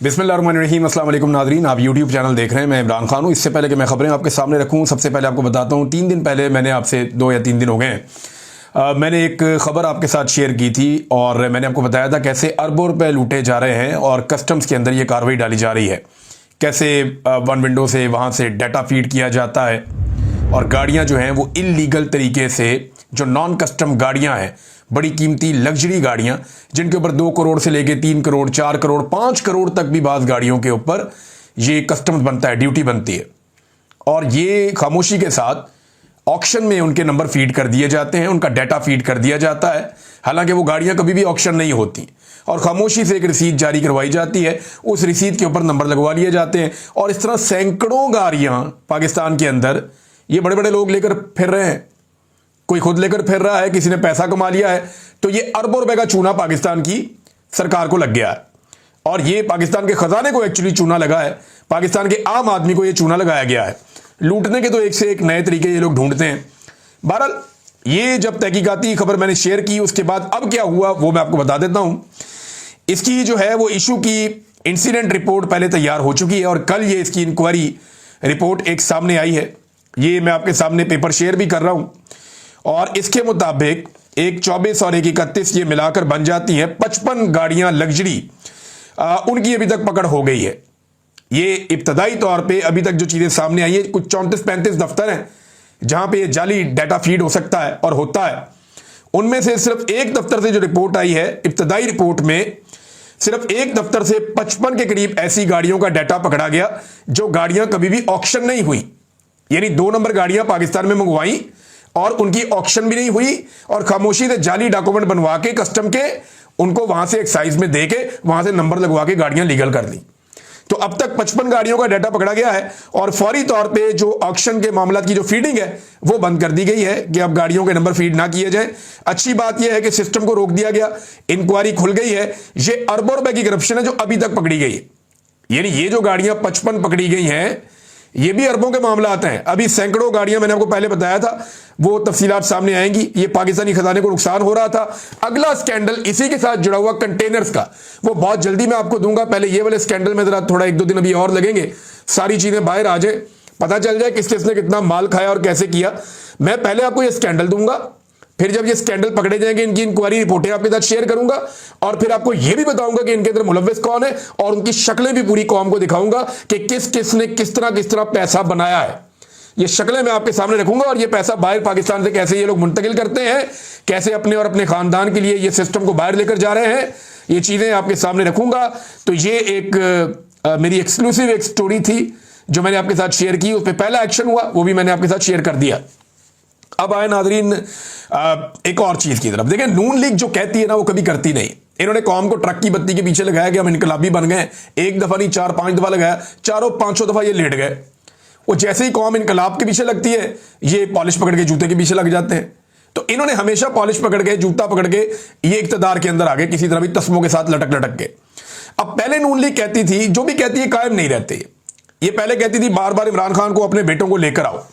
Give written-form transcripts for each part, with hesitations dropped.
बिस्मिल्लाहिर्रहमानिर्रहीम, अस्सलाम वालेकुम नाज़रीन। आप यूट्यूब चैनल देख रहे हैं। मैं इमरान खान हूँ। इससे पहले कि मैं खबरें आपके सामने रखूँ, सबसे पहले आपको बताता हूँ 3 दिन पहले मैंने आपसे 2 या 3 दिन हो गए हैं, मैंने एक ख़बर आपके साथ शेयर की थी और मैंने आपको बताया था कैसे अरबों रुपए लूटे जा रहे हैं और कस्टम्स के अंदर ये कार्रवाई डाली जा रही है। कैसे वन विंडो से वहाँ से डाटा फीड किया जाता है और गाड़ियाँ जो हैं वो इलीगल तरीके से, जो नॉन कस्टम गाड़ियाँ हैं, बड़ी कीमती लग्जरी गाड़ियां जिनके ऊपर 2 करोड़ से लेके 3 करोड़ 4 करोड़ 5 करोड़ तक भी बाज़ गाड़ियों के ऊपर ये कस्टम्स बनता है, ड्यूटी बनती है और ये खामोशी के साथ ऑक्शन में उनके नंबर फीड कर दिए जाते हैं, उनका डाटा फीड कर दिया जाता है। हालांकि वो गाड़ियां कभी भी ऑक्शन नहीं होती और खामोशी से एक रसीद जारी करवाई जाती है, उस रसीद के ऊपर नंबर लगवा लिए जाते हैं और इस तरह सैकड़ों गाड़ियां पाकिस्तान के अंदर ये बड़े बड़े लोग लेकर फिर रहे हैं। कोई खुद लेकर फिर रहा है, किसी ने पैसा कमा लिया है, तो ये अरबों रुपए का चूना पाकिस्तान की सरकार को लग गया है और ये पाकिस्तान के खजाने को एक्चुअली चूना लगा है, पाकिस्तान के आम आदमी को ये चूना लगाया गया है। लूटने के तो एक से एक नए तरीके ये लोग ढूंढते हैं। बहरहाल ये जब तहकीकाती खबर मैंने शेयर की, उसके बाद अब क्या हुआ वो मैं आपको बता देता हूं। इसकी जो है वो इशू की इंसिडेंट रिपोर्ट पहले तैयार हो चुकी है और कल ये इसकी इंक्वायरी रिपोर्ट एक सामने आई है। ये मैं आपके सामने पेपर शेयर भी कर रहा हूं और इसके मुताबिक एक 24 और एक 31 ये मिलाकर बन जाती है 55 गाड़ियां लग्जरी, उनकी अभी तक पकड़ हो गई है। ये इब्तदाई तौर पे अभी तक जो चीजें सामने आई है, कुछ 34-35 दफ्तर हैं जहां पे ये जाली डाटा फीड हो सकता है और होता है। उनमें से सिर्फ एक दफ्तर से जो रिपोर्ट आई है, इब्तदाई रिपोर्ट में सिर्फ एक दफ्तर से 55 के करीब ऐसी गाड़ियों का डाटा पकड़ा गया जो गाड़ियां कभी भी ऑक्शन नहीं हुई, यानी 2 नंबर गाड़ियां पाकिस्तान में मंगवाई और उनकी ऑक्शन भी नहीं हुई और खामोशी से जाली डॉक्यूमेंट बनवा के कस्टम के उनको वहां से एक्साइज में दे के वहां से नंबर लगवा के गाड़ियां लीगल कर दी। तो अब तक 55 गाड़ियों का डाटा पकड़ा गया है और फौरी तौर पे जो ऑक्शन के मामला की जो फीडिंग है वो बंद कर दी गई है कि अब गाड़ियों के नंबर फीड ना किए जाए। अच्छी बात यह है कि सिस्टम को रोक दिया गया, इंक्वायरी खुल गई है। ये अरबों रुपए की करप्शन है जो अभी तक पकड़ी गई है, यानी ये जो गाड़ियां 55 पकड़ी गई हैं ये भी अरबों के मामला आते हैं। अभी सैकड़ों गाड़ियां मैंने आपको पहले बताया था, वो तफसीलात सामने आएंगी। ये पाकिस्तानी खजाने को नुकसान हो रहा था। अगला स्कैंडल इसी के साथ जुड़ा हुआ कंटेनर्स का, वो बहुत जल्दी मैं आपको दूंगा। पहले ये वाले स्कैंडल में जरा थोड़ा 1-2 दिन अभी और लगेंगे, सारी चीजें बाहर आ जाए, पता चल जाए किस किसने कितना माल खाया और कैसे किया। मैं पहले आपको ये स्कैंडल दूंगा, फिर जब ये स्कैंडल पकड़े जाएंगे इनकी इंक्वायरी रिपोर्टें आपके साथ शेयर करूंगा और फिर आपको यह भी बताऊंगा कि इनके अंदर मुलव्विस कौन है और उनकी शक्लें भी पूरी कौम को दिखाऊंगा कि किस किस ने किस तरह पैसा बनाया है। ये शक्लें मैं आपके सामने रखूंगा और ये पैसा बाहर पाकिस्तान से कैसे ये लोग मुंतकिल करते हैं, कैसे अपने और अपने खानदान के लिए ये सिस्टम को बाहर लेकर जा रहे हैं, ये चीजें आपके सामने रखूंगा। तो ये एक मेरी एक्सक्लूसिव एक स्टोरी थी जो मैंने आपके साथ शेयर की, उस पर पहला एक्शन हुआ, वो भी मैंने आपके साथ शेयर कर दिया। अब आए नाजरीन एक और चीज की तरफ। देखें, नून लीग जो कहती है ना वो कभी करती नहीं। इन्होंने कौम को ट्रक की बत्ती के पीछे लगाया कि हम इनकलाबी बन गए, एक दफा नहीं 4-5 दफा लगाया, 400-500 दफा ये लेट गए। वो जैसे ही कौम इनकलाब के पीछे लगती है ये पॉलिश पकड़ के जूते के पीछे लग जाते हैं। तो इन्होंने हमेशा पॉलिश पकड़ के, जूता पकड़ के ये इक्तदार के अंदर आ गए किसी तरह भी तस्मों के साथ लटक लटक के। अब पहले नून लीग कहती थी, जो भी कहती है कायम नहीं रहते। ये पहले कहती थी बार बार इमरान खान को अपने बेटों को लेकर आओ,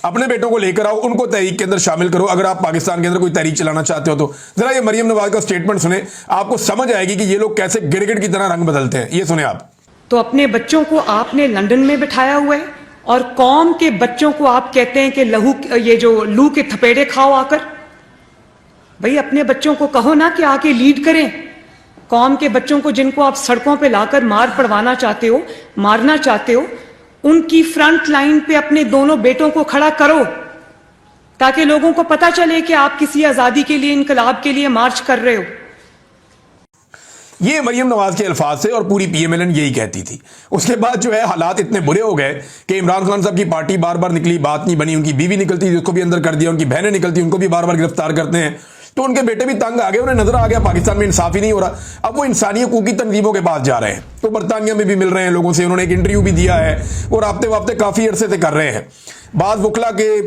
अपने बेटों को लेकर आओ, उनको तहरीक के अंदर शामिल करो। अगर आप पाकिस्तान के अंदर कोई तहरीक चलाना चाहते हो तो जरा ये मरियम नवाज का स्टेटमेंट सुने, आपको समझ आएगी कि ये लोग कैसे गिरगिट की तरह रंग बदलते हैं। ये सुने आप। तो अपने बच्चों को आपने लंदन में बिठाया हुआ है और कौम के बच्चों को आप कहते हैं कि ये जो लू के थपेड़े खाओ आकर। भाई अपने बच्चों को कहो ना कि आके लीड करें। कौम के बच्चों को जिनको आप सड़कों पे लाकर मार पड़वाना चाहते हो, मारना चाहते हो, उनकी फ्रंट लाइन पे अपने दोनों बेटों को खड़ा करो ताकि लोगों को पता चले कि आप किसी आजादी के लिए, इनकलाब के लिए मार्च कर रहे हो। ये मरियम नवाज के अल्फाज से और पूरी पीएमएलएन यही कहती थी। उसके बाद जो है हालात इतने बुरे हो गए कि इमरान खान साहब की पार्टी बार बार निकली, बात नहीं बनी। उनकी बीवी निकलती थी, उसको भी अंदर कर दिया, उनकी बहनें निकलती, उनको भी बार बार गिरफ्तार करते हैं। तो उनके बेटे भी तंग आ गए, उन्हें नजर आ गया पाकिस्तान में इंसाफ ही नहीं हो रहा। अब वो इंसानी हकूकी तंजीमों के पास जा रहे हैं, तो बरतानिया में भी मिल रहे हैं लोगों से। उन्होंने एक इंटरव्यू भी दिया है, वो राब्ते वाब्ते काफी अरसे से कर रहे हैं। बाज वकला के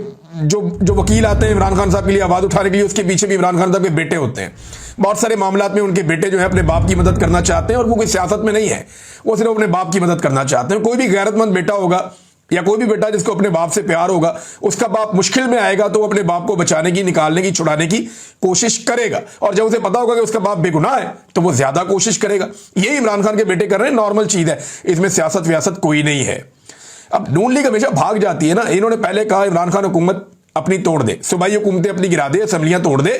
जो वकील आते हैं इमरान खान साहब के लिए आवाज उठाने के लिए, उसके पीछे भी इमरान खान साहब के बेटे होते हैं। बहुत सारे मामलात में उनके बेटे जो है अपने बाप की मदद करना चाहते हैं और वो कोई सियासत में नहीं है, वो सिर्फ अपने बाप की मदद करना चाहते हैं। कोई भी गैरतमंद बेटा होगा या कोई भी बेटा जिसको अपने बाप से प्यार होगा, उसका बाप मुश्किल में आएगा तो वो अपने बाप को बचाने की, निकालने की, छुड़ाने की कोशिश करेगा। और जब उसे पता होगा कि उसका बाप बेगुनाह है तो वो ज्यादा कोशिश करेगा। यही इमरान खान के बेटे कर रहे हैं, नॉर्मल चीज है, इसमें सियासत व्यासत कोई नहीं है। अब नून लीग हमेशा भाग जाती है ना। इन्होंने पहले कहा इमरान खान हुकूमत अपनी तोड़ दे, सूबाई हुकूमतें अपनी गिरा दे, असम्बलियां तोड़ दे,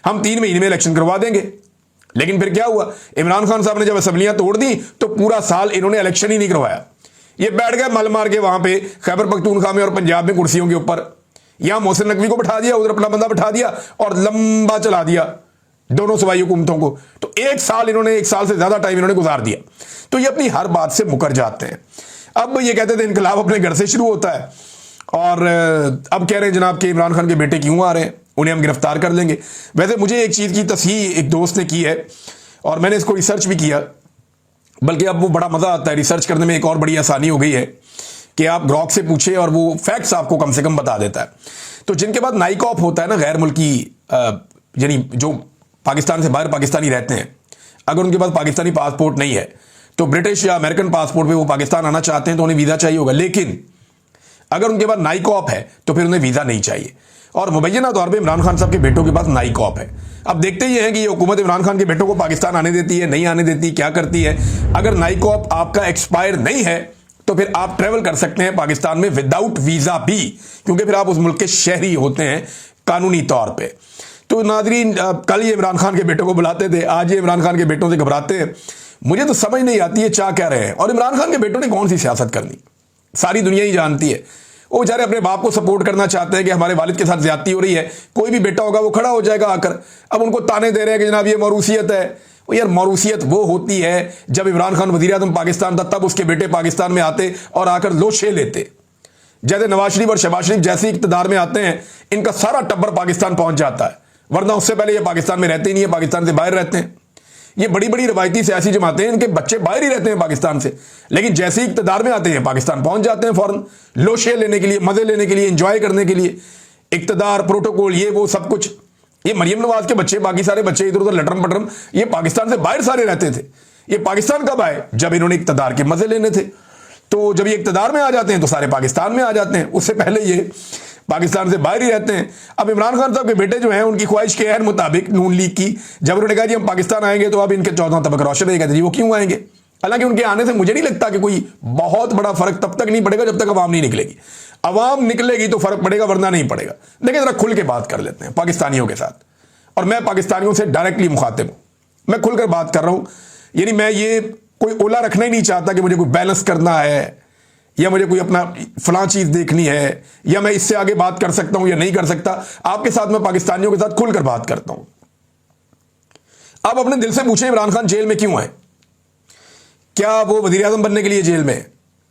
हम 3 महीने में इलेक्शन करवा देंगे। लेकिन फिर क्या हुआ, इमरान खान साहब ने जब असम्बलियां तोड़ दी तो पूरा साल इन्होंने इलेक्शन ही नहीं करवाया। ये बैठ गए मल मार के वहां पे खैबर पख्तूनख्वा में और पंजाब में कुर्सियों के ऊपर। यहां मोहसिन नकवी को बैठा दिया, उधर अपना बंदा बैठा दिया और लंबा चला दिया दोनों सूबाई हुकूमतों को। तो 1 साल इन्होंने, 1 साल से ज्यादा टाइम इन्होंने गुजार दिया। तो ये अपनी हर बात से मुकर जाते हैं। अब ये कहते थे इनकलाब अपने घर से शुरू होता है, और अब कह रहे हैं जनाब कि इमरान खान के बेटे क्यों आ रहे हैं, उन्हें हम गिरफ्तार कर लेंगे। वैसे मुझे एक चीज़ की तस्हीह एक दोस्त ने की है और मैंने इसको रिसर्च भी किया, बल्कि अब वो बड़ा मज़ा आता है रिसर्च करने में। एक और बड़ी आसानी हो गई है कि आप ग्रॉक से पूछे और वो फैक्ट्स आपको कम से कम बता देता है। तो जिनके पास नाइकॉप होता है ना, गैर मुल्की यानी जो पाकिस्तान से बाहर पाकिस्तानी रहते हैं, अगर उनके पास पाकिस्तानी पासपोर्ट नहीं है तो ब्रिटिश या अमेरिकन पासपोर्ट पे वो पाकिस्तान आना चाहते हैं तो उन्हें वीज़ा चाहिए होगा। लेकिन अगर उनके पास नाइकॉप है तो फिर उन्हें वीज़ा नहीं चाहिए। और मुबैना तौर पे इमरान खान साहब के बेटों के पास नाइकॉप है। अब देखते ही हैं कि ये हुकूमत इमरान खान के बेटों को पाकिस्तान आने देती है, नहीं आने देती, क्या करती है। अगर नाइकॉप आपका एक्सपायर नहीं है तो फिर आप ट्रेवल कर सकते हैं पाकिस्तान में विदाउट वीज़ा भी, क्योंकि फिर आप उस मुल्क के शहरी होते हैं कानूनी तौर पर। तो नाजरीन, कल ये इमरान खान के बेटों को बुलाते थे, आज ये इमरान खान के बेटों से घबराते हैं। मुझे तो समझ नहीं आती है चाह क्या रहे हैं। और इमरान खान के बेटों ने कौन सी सियासत करनी, सारी दुनिया ही जानती है। वो बेचारे अपने बाप को सपोर्ट करना चाहते हैं कि हमारे वालिद के साथ ज्यादती हो रही है, कोई भी बेटा होगा वो खड़ा हो जाएगा आकर। अब उनको ताने दे रहे हैं कि जनाब ये मौरूसियत है। वो यार मौरूसियत वो होती है जब इमरान खान वज़ीर आज़म पाकिस्तान था तब उसके बेटे पाकिस्तान में आते और आकर लोशे लेते। जैसे नवाज शरीफ और शहबाज शरीफ जैसे इक़्तिदार में आते हैं, इनका सारा टब्बर पाकिस्तान पहुंच जाता है, वरना उससे पहले ये पाकिस्तान में रहते ही नहीं है, पाकिस्तान से बाहर रहते हैं। ये बड़ी बड़ी रवायती सियासी जमातें हैं, इनके बच्चे बाहर ही रहते हैं पाकिस्तान से, लेकिन जैसे ही इक़्तिदार में आते हैं पाकिस्तान पहुंच जाते हैं फौरन, लोशे लेने के लिए, मजे लेने के लिए, एंजॉय करने के लिए। इक़्तिदार, प्रोटोकॉल, ये वो सब कुछ। ये मरियम नवाज के बच्चे, बाकी सारे बच्चे इधर उधर लटरम पटरम, ये पाकिस्तान से बाहर सारे रहते थे। ये पाकिस्तान कब आए, जब इन्होंने इक़्तिदार के मजे लेने थे। तो जब ये इक़्तिदार में आ जाते हैं तो सारे पाकिस्तान में आ जाते हैं, उससे पहले ये पाकिस्तान से बाहर ही रहते हैं। अब इमरान खान साहब के बेटे जो हैं उनकी ख्वाहिश के है मुताबिक नून लीग की, जब उन्होंने कहा जी हम पाकिस्तान आएंगे तो अब इनके 14वां तबक रोशन रहेगा, जी वो क्यों आएंगे। हालांकि उनके आने से मुझे नहीं लगता कि कोई बहुत बड़ा फर्क तब तक नहीं पड़ेगा जब तक अवाम नहीं निकलेगी। अवाम निकलेगी तो फर्क पड़ेगा, वरना नहीं पड़ेगा। देखिए जरा खुल के बात कर लेते हैं पाकिस्तानियों के साथ, और मैं पाकिस्तानियों से डायरेक्टली मुखातिब हूं, मैं खुलकर बात कर रहा हूं। यानी मैं ये कोई ओला रखना ही नहीं चाहता कि मुझे कोई बैलेंस करना है या मुझे कोई अपना फलां चीज देखनी है या मैं इससे आगे बात कर सकता हूं या नहीं कर सकता। आपके साथ मैं पाकिस्तानियों के साथ खुलकर बात करता हूं। आप अपने दिल से पूछें इमरान खान जेल में क्यों आए। क्या वो वजीर आजम बनने के लिए जेल में?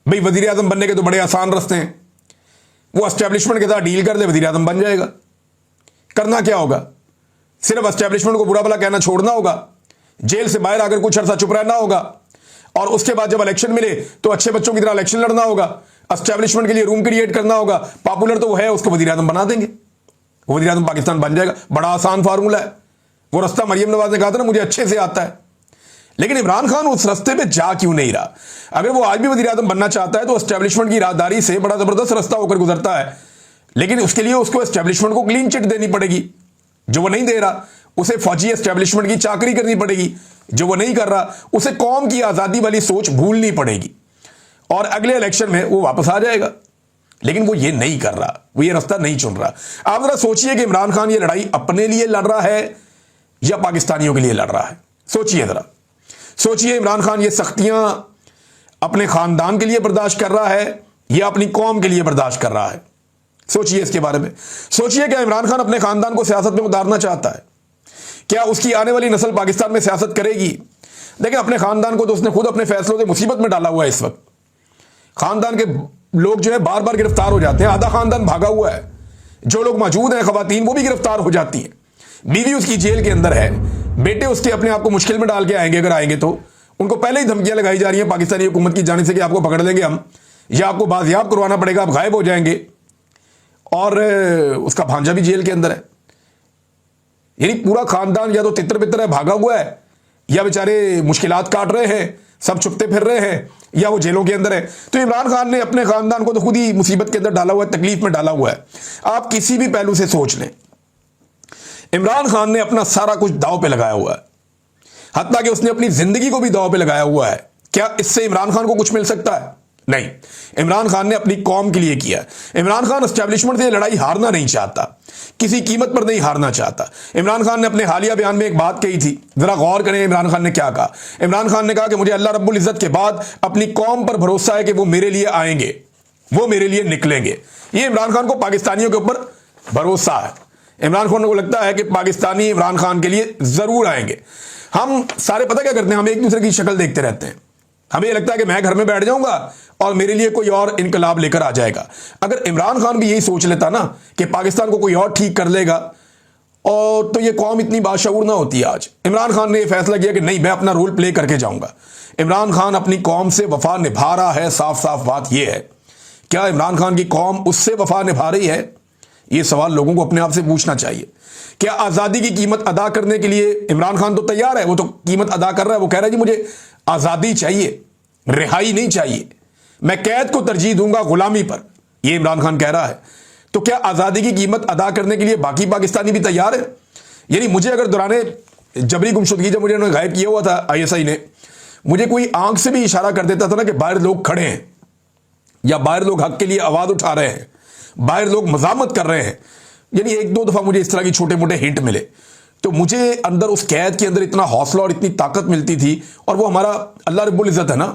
भाई वजीर आजम बनने के तो बड़े आसान रास्ते हैं, वो एस्टेब्लिशमेंट के साथ डील कर ले, वजीर आजम बन जाएगा। करना क्या होगा, सिर्फ एस्टेब्लिशमेंट को बुरा भला कहना छोड़ना होगा, जेल से बाहर आकर कुछ अर्सा चुप रहना होगा, और उसके बाद जब इलेक्शन मिले तो अच्छे बच्चों की तरह इलेक्शन लड़ना होगा, एस्टेब्लिशमेंट के लिए रूम क्रिएट करना होगा, पॉपुलर तो वो है, उसको वजीर आजम बना देंगे, वो वजीर आजम पाकिस्तान बन जाएगा। बड़ा आसान फार्मूला है। वो रास्ता मरियम नवाज ने कहा था ना मुझे अच्छे से आता है। लेकिन इमरान खान उस रास्ते पे जा क्यों नहीं रहा? अगर वो आज भी वजीर आजम बनना चाहता है तो एस्टेब्लिशमेंट की राहदारी से बड़ा जबरदस्त रास्ता होकर गुजरता है, लेकिन उसके लिए उसको एस्टेब्लिशमेंट को क्लीन चिट देनी पड़ेगी, जो वो नहीं दे रहा। उसे फौजी एस्टेब्लिशमेंट की चाकरी करनी पड़ेगी, जो वो नहीं कर रहा। उसे कौम की आज़ादी वाली सोच भूलनी पड़ेगी और अगले इलेक्शन में वो वापस आ जाएगा। लेकिन वो ये नहीं कर रहा, वो ये रास्ता नहीं चुन रहा। आप जरा सोचिए कि इमरान खान ये लड़ाई अपने लिए लड़ रहा है या पाकिस्तानियों के लिए लड़ रहा है। सोचिए जरा, सोचिए इमरान खान ये सख्तियां अपने खानदान के लिए बर्दाश्त कर रहा है या अपनी कौम के लिए बर्दाश्त कर रहा है। सोचिए इसके बारे में। सोचिए क्या इमरान खान अपने खानदान को सियासत में उतारना चाहता है? क्या उसकी आने वाली नस्ल पाकिस्तान में सियासत करेगी? देखिए अपने खानदान को तो उसने खुद अपने फैसलों से मुसीबत में डाला हुआ है। इस वक्त खानदान के लोग जो है बार बार गिरफ्तार हो जाते हैं, आधा खानदान भागा हुआ है। जो लोग मौजूद हैं खवातीन वो भी गिरफ्तार हो जाती हैं, बीवी उसकी जेल के अंदर है, बेटे उसके अपने आप को मुश्किल में डाल के आएंगे। अगर आएंगे तो उनको पहले ही धमकियां लगाई जा रही हैं पाकिस्तानी हुकूमत की जानिब से कि आपको पकड़ लेंगे हम, या आपको बाजियाब करवाना पड़ेगा, आप गायब हो जाएंगे। और उसका भांजा भी जेल के अंदर है। यानी पूरा खानदान या तो तितर बितर है, भागा हुआ है, या बेचारे मुश्किलात काट रहे हैं, सब छुपते फिर रहे हैं या वो जेलों के अंदर है। तो इमरान खान ने अपने खानदान को तो खुद ही मुसीबत के अंदर डाला हुआ है, तकलीफ में डाला हुआ है। आप किसी भी पहलू से सोच लें, इमरान खान ने अपना सारा कुछ दांव पे लगाया हुआ है, हत्ता कि उसने अपनी जिंदगी को भी दांव पे लगाया हुआ है। क्या इससे इमरान खान को कुछ मिल सकता है? नहीं। इमरान खान ने अपनी कौम के लिए किया। इमरान खान एस्टेब्लिशमेंट से लड़ाई हारना नहीं चाहता, किसी कीमत पर नहीं हारना चाहता। इमरान खान ने अपने हालिया बयान में एक बात कही थी, जरा गौर करें इमरान खान ने क्या कहा। इमरान खान ने कहा कि मुझे अल्लाह रब्बुल इज्जत के बाद अपनी कौम पर भरोसा है कि वो मेरे लिए आएंगे, वो मेरे लिए निकलेंगे। ये इमरान खान को पाकिस्तानियों के ऊपर भरोसा है। इमरान खान को लगता है कि पाकिस्तानी इमरान खान के लिए जरूर आएंगे। हम सारे पता क्या करते हैं, हम एक दूसरे की शक्ल देखते रहते हैं। हमें लगता है कि मैं घर में बैठ जाऊंगा और मेरे लिए कोई और इनकलाब लेकर आ जाएगा। अगर इमरान खान भी यही सोच लेता ना कि पाकिस्तान को कोई और ठीक कर लेगा, और तो ये कौम इतनी बाशऊर ना होती। आज इमरान खान ने यह फैसला किया कि नहीं, मैं अपना रोल प्ले करके जाऊंगा। इमरान खान अपनी कौम से वफा निभा रहा है। साफ साफ बात यह है, क्या इमरान खान की कौम उससे वफा निभा रही है? यह सवाल लोगों को अपने आप से पूछना चाहिए। क्या आज़ादी की कीमत अदा करने के लिए इमरान खान तो तैयार है, वो तो कीमत अदा कर रहा है। वो कह रहा है जी मुझे आज़ादी चाहिए, रिहाई नहीं चाहिए, मैं कैद को तरजीह दूंगा गुलामी पर, यह इमरान खान कह रहा है। तो क्या आज़ादी की कीमत अदा करने के लिए बाकी पाकिस्तानी भी तैयार है? यानी मुझे अगर दौराने जबरी गुमशुदगी, जब मुझे उन्होंने गायब किया हुआ था ISI ने, मुझे कोई आंख से भी इशारा कर देता था ना कि बाहर लोग खड़े हैं या बाहर लोग हक के लिए आवाज़ उठा रहे हैं, बाहर लोग मजामत कर रहे हैं, यानी एक दो दफ़ा मुझे इस तरह की छोटे मोटे हिंट मिले, तो मुझे अंदर उस कैद के अंदर इतना हौसला और इतनी ताकत मिलती थी। और वो हमारा अल्लाह रब्बुल इज़्ज़त है ना,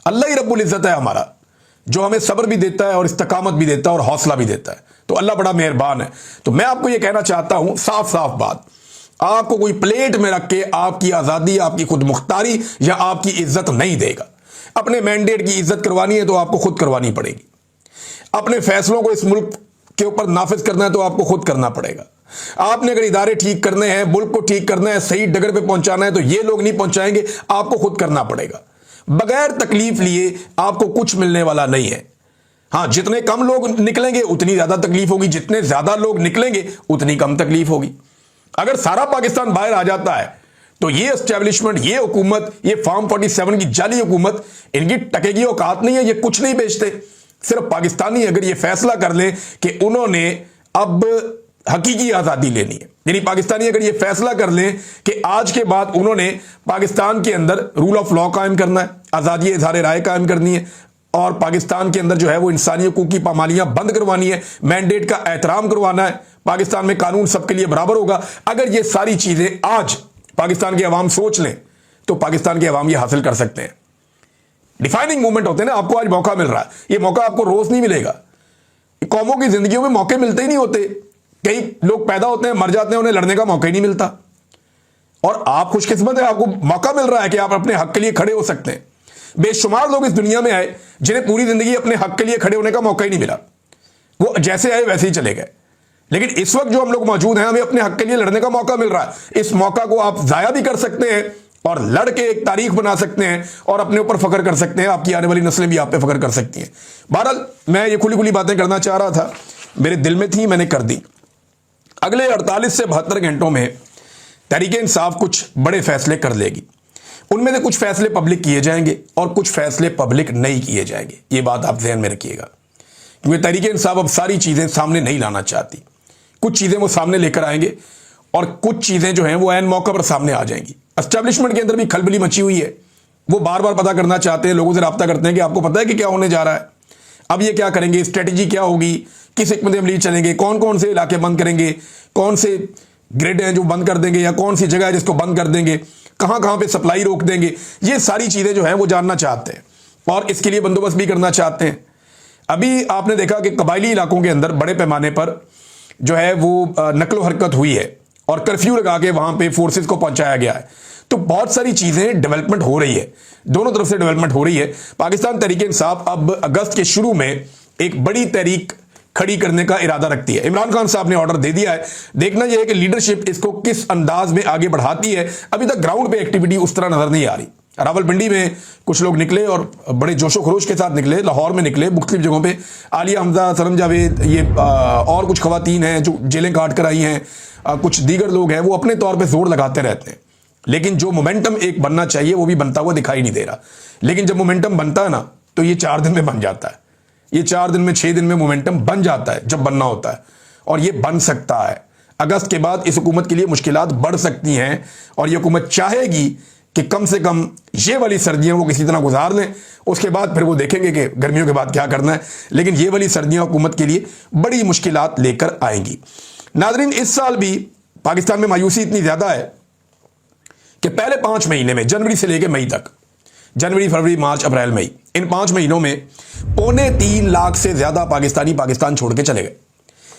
अल्लाह ही रब्बुल इज़्ज़त है हमारा, जो हमें सब्र भी देता है और इस्तकामत भी देता है और हौसला भी देता है। तो अल्लाह बड़ा मेहरबान है। तो मैं आपको ये कहना चाहता हूं, साफ साफ बात, आपको कोई प्लेट में रख के आपकी आज़ादी, आपकी खुद मुख्तारी या आपकी इज्जत नहीं देगा। अपने मैंडेट की इज्जत करवानी है तो आपको खुद करवानी पड़ेगी। अपने फैसलों को इस मुल्क के ऊपर नाफिज करना है तो आपको खुद करना पड़ेगा। आपने अगर इदारे ठीक करने हैं, मुल्क को ठीक करना है, सही डगर पे पहुंचाना है, तो ये लोग नहीं पहुंचाएंगे, आपको खुद करना पड़ेगा। बगैर तकलीफ लिए आपको कुछ मिलने वाला नहीं है। हां, जितने कम लोग निकलेंगे उतनी ज्यादा तकलीफ होगी, जितने ज्यादा लोग निकलेंगे उतनी कम तकलीफ होगी। अगर सारा पाकिस्तान बाहर आ जाता है तो ये एस्टेब्लिशमेंट, ये हुकूमत, ये फॉर्म 47 की जाली हुकूमत, इनकी टकेगी औकात नहीं है। ये कुछ नहीं बेचते। सिर्फ पाकिस्तानी अगर ये फैसला कर ले कि उन्होंने अब हकीकी आज़ादी लेनी है, यानी पाकिस्तानी अगर ये फैसला कर लें कि आज के बाद उन्होंने पाकिस्तान के अंदर रूल ऑफ लॉ कायम करना है, आज़ादी इज़हार राय कायम करनी है, और पाकिस्तान के अंदर जो है वो इंसानी हकूक़ की पामालियां बंद करवानी है, मैंडेट का एहतराम करवाना है, पाकिस्तान में कानून सबके लिए बराबर होगा। अगर ये सारी चीज़ें आज पाकिस्तान के अवाम सोच लें तो पाकिस्तान के अवाम ये हासिल कर सकते हैं। डिफाइनिंग मूवमेंट होते हैं ना, आपको आज मौका मिल रहा है, ये मौका आपको रोज नहीं मिलेगा। कौमों की जिंदगियों में मौके मिलते ही नहीं होते। कई लोग पैदा होते हैं, मर जाते हैं, उन्हें लड़ने का मौका ही नहीं मिलता। और आप खुशकिस्मत है, आपको मौका मिल रहा है कि आप अपने हक के लिए खड़े हो सकते हैं। बेशुमार लोग इस दुनिया में आए जिन्हें पूरी जिंदगी अपने हक के लिए खड़े होने का मौका ही नहीं मिला, वो जैसे आए वैसे ही चले गए। लेकिन इस वक्त जो हम लोग मौजूद हैं, हमें अपने हक के लिए लड़ने का मौका मिल रहा है। इस मौका को आप जाया भी कर सकते हैं और लड़ के एक तारीख बना सकते हैं और अपने ऊपर फख्र कर सकते हैं। आपकी आने वाली नस्लें भी आप पे फख्र कर सकती हैं। बहरहाल मैं ये खुली खुली बातें करना चाह रहा था, मेरे दिल में थी, मैंने कर दी। अगले 48 से 72 घंटों में तहरीक इंसाफ कुछ बड़े फैसले कर लेगी। उनमें से कुछ फैसले पब्लिक किए जाएंगे और कुछ फैसले पब्लिक नहीं किए जाएंगे। ये बात आप ध्यान में रखिएगा, क्योंकि तहरीक इंसाफ अब सारी चीज़ें सामने नहीं लाना चाहती। कुछ चीज़ें वो सामने लेकर आएंगे और कुछ चीज़ें जो हैं वो ऐन मौका पर सामने आ जाएंगी। एस्टेब्लिशमेंट के अंदर भी खलबली मची हुई है। वो बार बार पता करना चाहते हैं, लोगों से रब्ता करते हैं कि आपको पता है कि क्या होने जा रहा है, अब ये क्या करेंगे, स्ट्रेटजी क्या होगी, किस हिकमत अमली चलेंगे, कौन कौन से इलाके बंद करेंगे, कौन से ग्रिड हैं जो बंद कर देंगे या कौन सी जगह है जिसको बंद कर देंगे, कहाँ कहाँ पे सप्लाई रोक देंगे। ये सारी चीज़ें जो हैं वो जानना चाहते हैं और इसके लिए बंदोबस्त भी करना चाहते हैं। अभी आपने देखा कि कबायली इलाकों के अंदर बड़े पैमाने पर जो है वो नकलो हरकत हुई है और कर्फ्यू लगा के वहां पे फोर्सेस को पहुंचाया गया है। तो बहुत सारी चीजें डेवलपमेंट हो रही है, दोनों तरफ से डेवलपमेंट हो रही है। पाकिस्तान तहरीक इंसाफ अब अगस्त के शुरू में एक बड़ी तहरीक खड़ी करने का इरादा रखती है। इमरान खान साहब ने ऑर्डर दे दिया है। देखना यह है कि लीडरशिप इसको किस अंदाज में आगे बढ़ाती है। अभी तक ग्राउंड पे एक्टिविटी उस तरह नजर नहीं आ रही। रावलपिंडी में कुछ लोग निकले और बड़े जोशो खरोश के साथ निकले, लाहौर में निकले, मुख्तलिफ जगहों पे आलिया हमजा, सनम जावेद, ये और कुछ खवातीन हैं जो जेलें काट कर आई हैं, कुछ दीगर लोग हैं, वो अपने तौर पे जोर लगाते रहते हैं। लेकिन जो मोमेंटम एक बनना चाहिए वो भी बनता हुआ दिखाई नहीं दे रहा। लेकिन जब मोमेंटम बनता है ना तो ये 4 दिन में बन जाता है, ये 4 दिन में 6 दिन में मोमेंटम बन जाता है जब बनना होता है। और ये बन सकता है। अगस्त के बाद इस हुकूमत के लिए मुश्किलात बढ़ सकती हैं और ये हुकूमत चाहेगी कि कम से कम ये वाली सर्दियां वो किसी तरह गुजार लें, उसके बाद फिर वो देखेंगे कि गर्मियों के बाद क्या करना है। लेकिन ये वाली सर्दियां हुकूमत के लिए बड़ी मुश्किलात लेकर आएंगी। नाज़रीन, इस साल भी पाकिस्तान में मायूसी इतनी ज़्यादा है कि पहले 5 महीने में, जनवरी से लेकर मई तक, जनवरी, फरवरी, मार्च, अप्रैल, मई, इन 5 महीनों में 3.25 लाख से ज़्यादा पाकिस्तानी पाकिस्तान छोड़ के चले गए।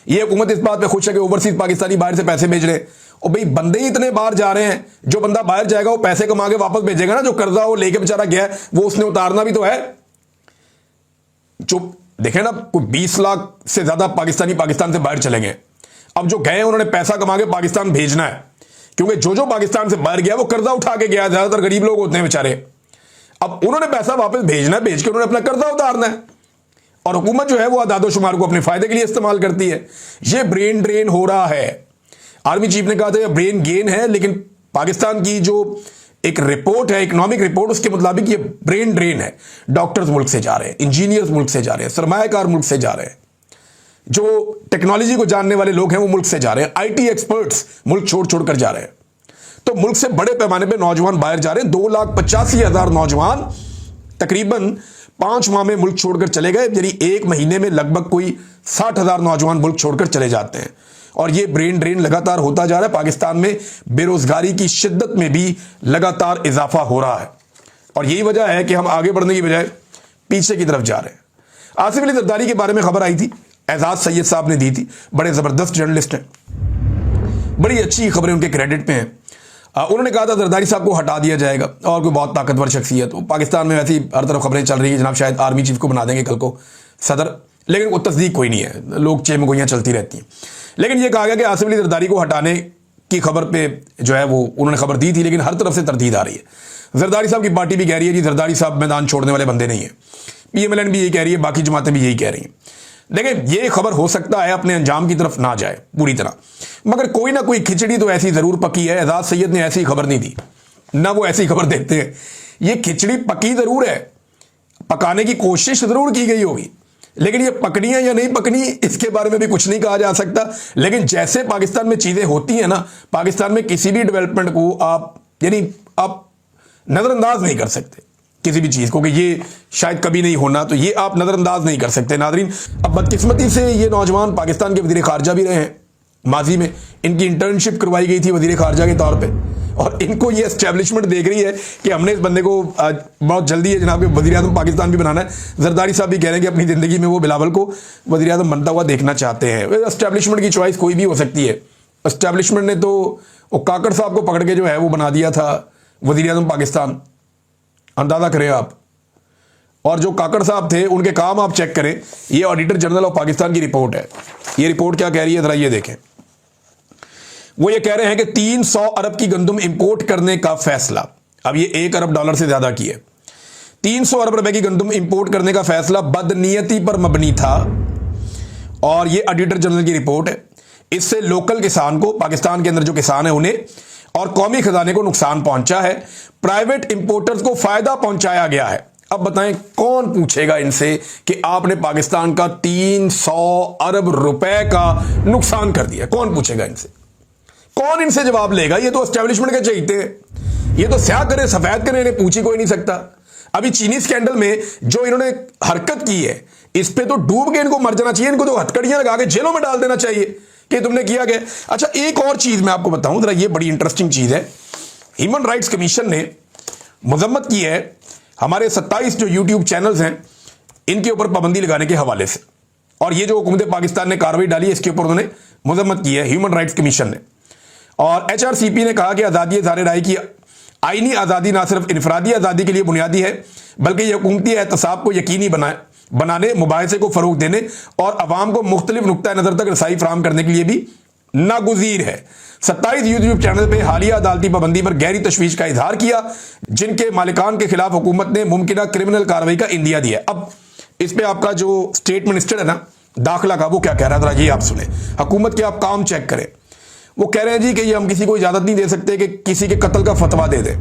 ये हुकूमत इस बात पे खुश है कि ओवरसीज पाकिस्तानी बाहर से पैसे भेज रहे हैं। और भाई बंदे ही इतने बाहर जा रहे हैं, जो बंदा बाहर जाएगा वो पैसे कमा के वापस भेजेगा ना। जो कर्जा वो लेके बेचारा गया है वो उसने उतारना भी तो है। जो देखे ना, कोई 20 लाख से ज्यादा पाकिस्तानी पाकिस्तान से बाहर चले गए। अब जो गए उन्होंने पैसा कमा के पाकिस्तान भेजना है, क्योंकि जो पाकिस्तान से बाहर गया वो कर्जा उठा के गया। ज्यादातर गरीब लोग होते हैं बेचारे। अब उन्होंने पैसा वापस भेजना है, भेज के उन्होंने अपना कर्जा उतारना है। और हुकूमत जो है वो आदादोशुमार को अपने फायदे के लिए इस्तेमाल करती है। ये ब्रेन ड्रेन हो रहा है। आर्मी चीफ ने कहा था ब्रेन गेन है, लेकिन पाकिस्तान की जो एक रिपोर्ट है, इकोनॉमिक रिपोर्ट, उसके मुताबिक ये ब्रेन ड्रेन है। डॉक्टर्स मुल्क से जा रहे हैं, इंजीनियर्स मुल्क से जा रहे हैं, सरमायाकार मुल्क से जा रहे हैं, जो टेक्नोलॉजी को जानने वाले लोग हैं वो मुल्क से जा रहे हैं, आईटी एक्सपर्ट्स मुल्क छोड़ छोड़ कर जा रहे हैं। तो मुल्क से बड़े पैमाने पर नौजवान बाहर जा रहे हैं। 2,85,000 नौजवान तकरीबन 5 माह में मुल्क छोड़कर चले गए। यानी 1 महीने में लगभग कोई 60,000 नौजवान मुल्क छोड़कर चले जाते हैं। और ये ब्रेन ड्रेन लगातार होता जा रहा है। पाकिस्तान में बेरोजगारी की शिद्दत में भी लगातार इजाफा हो रहा है। और यही वजह है कि हम आगे बढ़ने की बजाय पीछे की तरफ जा रहे हैं। आसिफ अली जरदारी के बारे में खबर आई थी, एजाज सैयद साहब ने दी थी। बड़े जबरदस्त जर्नलिस्ट हैं, बड़ी अच्छी खबरें उनके क्रेडिट पे हैं। उन्होंने कहा था जरदारी साहब को हटा दिया जाएगा, और कोई बहुत ताकतवर शख्सियत। पाकिस्तान में वैसी हर तरफ खबरें चल रही है जनाब, शायद आर्मी चीफ को बना देंगे कल को सदर, लेकिन वो तस्दीक कोई नहीं है। लोग चेम गोइयाँ चलती रहती हैं। लेकिन ये कहा गया कि आसिफ अली जरदारी को हटाने की खबर पे जो है वो उन्होंने खबर दी थी, लेकिन हर तरफ से तरदीद आ रही है। जरदारी साहब की पार्टी भी कह रही है जी जरदारी साहब मैदान छोड़ने वाले बंदे नहीं है। PMLN भी यही कह रही है, बाकी जमातें भी यही कह रही हैं। देखिए, ये खबर हो सकता है अपने अंजाम की तरफ ना जाए पूरी तरह, मगर कोई ना कोई खिचड़ी तो ऐसी जरूर पकी है। एजाज सैयद ने ऐसी खबर नहीं दी, ना वो ऐसी खबर देते हैं। ये खिचड़ी पकी जरूर है, पकाने की कोशिश जरूर की गई होगी, लेकिन ये पकनी है या नहीं पकनी इसके बारे में भी कुछ नहीं कहा जा सकता। लेकिन जैसे पाकिस्तान में चीजें होती हैं ना, पाकिस्तान में किसी भी डेवलपमेंट को आप नजरअंदाज नहीं कर सकते, किसी भी चीज को कि ये शायद कभी नहीं होना, तो ये आप नजरअंदाज नहीं कर सकते। नादरीन, अब बदकिस्मती से ये नौजवान पाकिस्तान के वजीर खारजा भी रहे हैं। माजी में इनकी इंटर्नशिप करवाई गई थी वजीर खारजा के तौर पे, और इनको ये एस्टेब्लिशमेंट देख रही है कि हमने इस बंदे को बहुत जल्दी है जनाब वजीर आज़म पाकिस्तान भी बनाना है। जरदारी साहब भी कह रहे हैं कि अपनी ज़िंदगी में वो बिलावल को वजीर आज़म बनता हुआ देखना चाहते हैं। एस्टेब्लिशमेंट की चॉइस कोई भी हो सकती है। एस्टेब्लिशमेंट ने तो वो काकड़ साहब को पकड़ के जो है वो बना दिया था वजीर आज़म पाकिस्तान, अंदाज़ा करें आप। और जो काकड़ साहब थे उनके काम आप चेक करें। ये ऑडिटर जनरल ऑफ पाकिस्तान की रिपोर्ट है। ये रिपोर्ट क्या कह रही है, जरा ये देखें। वो ये कह रहे हैं कि 300 अरब की गंदम इंपोर्ट करने का फैसला, अब ये $1 अरब से ज्यादा की है, 300 अरब रुपए की गंदम इंपोर्ट करने का फैसला बदनीयती पर मबनी था। और ये ऑडिटर जनरल की रिपोर्ट है। इससे लोकल किसान को, पाकिस्तान के अंदर जो किसान है उन्हें और कौमी खजाने को नुकसान पहुंचा है, प्राइवेट इंपोर्टर्स को फायदा पहुंचाया गया है। अब बताएं कौन पूछेगा इनसे कि आपने पाकिस्तान का 300 अरब रुपए का नुकसान कर दिया? कौन पूछेगा इनसे? कौन इनसे जवाब लेगा? ये तो एस्टेब्लिशमेंट के चाहिए, ये तो स्याह करे सफेद करे, इन्हें पूछ ही कोई नहीं सकता। अभी चीनी स्कैंडल में जो इन्होंने हरकत की है, इस पे तो डूब के इनको मर जाना चाहिए। इनको तो हथकड़ियां लगा के जेलों में डाल देना चाहिए कि तुमने किया गया। अच्छा, एक और चीज मैं आपको बताऊं जरा, ये बड़ी इंटरेस्टिंग चीज है। ह्यूमन राइट्स कमीशन ने मजम्मत की है हमारे 27 जो यूट्यूब चैनल्स हैं इनके ऊपर पाबंदी लगाने के हवाले से। और ये जो हुकूमत पाकिस्तान ने कार्रवाई डाली है इसके ऊपर उन्होंने मजम्मत की है ह्यूमन राइट्स कमीशन ने। और HRCP ने कहा कि आज़ादी इज़हार राय की आईनी आज़ादी ना सिर्फ इनफरादी आज़ादी के लिए बुनियादी है, बल्कि यह हुकूमती एहतसाब को यकीनी बनाने, मुबाहिसे को फरोग देने और अवाम को मुख्तलिफ नुक्ता नज़र तक रसाई फराहम करने के लिए भी नागुज़ीर है। 27 यूट्यूब चैनल पर हालिया अदालती पाबंदी पर गहरी तशवीश का इजहार किया, जिनके मालिकान के खिलाफ हुकूमत ने मुमकिन क्रिमिनल कार्रवाई का इंदिया दिया। अब इस पर आपका जो स्टेट मिनिस्टर है ना दाखिला का, वो क्या कह रहा है, जरा ये आप सुने। हुकूमत के आप काम चेक करें। वो कह रहे हैं जी कि ये हम किसी को इजाजत नहीं दे सकते कि किसी के कत्ल का फतवा दे दे।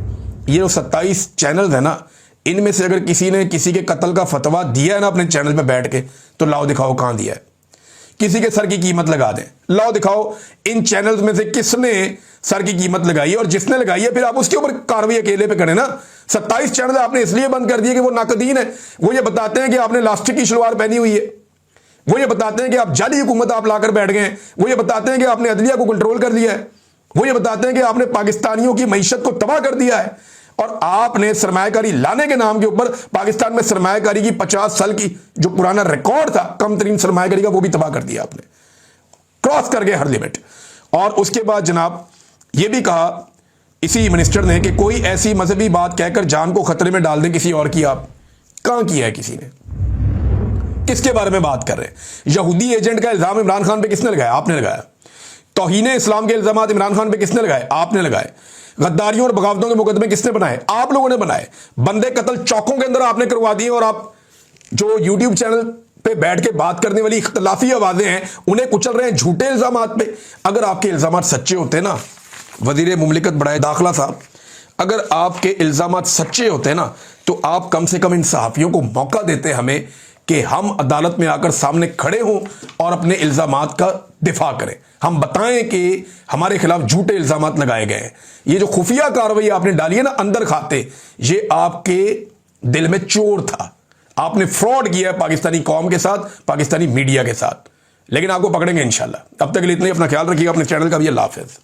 ये जो 27 चैनल है ना, इनमें से अगर किसी ने किसी के कत्ल का फतवा दिया है ना अपने चैनल पे बैठ के, तो लाओ दिखाओ कहां दिया है। किसी के सर की कीमत लगा दें, लाओ दिखाओ इन चैनल्स में से किसने सर की कीमत लगाई है, और जिसने लगाई है फिर आप उसके ऊपर कार्रवाई अकेले पे करें ना। 27 चैनल आपने इसलिए बंद कर दिए कि वो नाकदीन है। वो ये बताते हैं कि आपने लास्टिक की शलवार पहनी हुई है, वो ये बताते हैं कि आप जाली हुकूमत आप लाकर बैठ गए हैं, वो ये बताते हैं कि आपने अदलिया को कंट्रोल कर लिया है, वो ये बताते हैं कि आपने पाकिस्तानियों की मईशत को तबाह कर दिया है, और आपने सरमायाकारी लाने के नाम के ऊपर पाकिस्तान में सरमायाकारी की 50 साल की जो पुराना रिकॉर्ड था कम तरीन सरमायाकारी का, वो भी तबाह कर दिया आपने, क्रॉस कर गए हर लिमिट। और उसके बाद जनाब ये भी कहा इसी मिनिस्टर ने कि कोई ऐसी मजहबी बात कहकर जान को खतरे में डाल दें किसी और की। आप कहां किया है किसी ने? किसके बारे में बात कर रहे हैं? यहूदी एजेंट का इल्जाम इमरान खान पे किसने लगाया? आपने लगाया। तौहीने इस्लाम के इल्जाम इमरान खान पे किसने लगाए? आपने लगाए। गद्दारियों और बगावतों के मुकदमे किसने बनाए? आप लोगों ने बनाए। बंदे कत्ल चौकों के अंदर आपने करवा दिए, और आप जो यूट्यूब चैनल पे बैठ के बात करने वाली इख्तलाफी आवाजें हैं उन्हें कुचल रहे हैं झूठे इल्जामात पे। अगर आपके इल्जामात सच्चे होते ना वजीर मुमलिकत बड़ाए दाखिला साहब, अगर आपके इल्जामात सच्चे होते ना तो आप कम से कम इन सहाफियों को मौका देते हमें कि हम अदालत में आकर सामने खड़े हों और अपने इल्जामात का दिफा करें, हम बताएं कि हमारे खिलाफ झूठे इल्जामात लगाए गए हैं। ये जो खुफिया कार्रवाई आपने डाली है ना अंदर खाते, ये आपके दिल में चोर था। आपने फ्रॉड किया है पाकिस्तानी कौम के साथ, पाकिस्तानी मीडिया के साथ, लेकिन आपको पकड़ेंगे इंशाल्लाह। अब तक के लिए इतना ही। अपना ख्याल रखिएगा, अपने चैनल का भी। अल्लाह हाफिज़।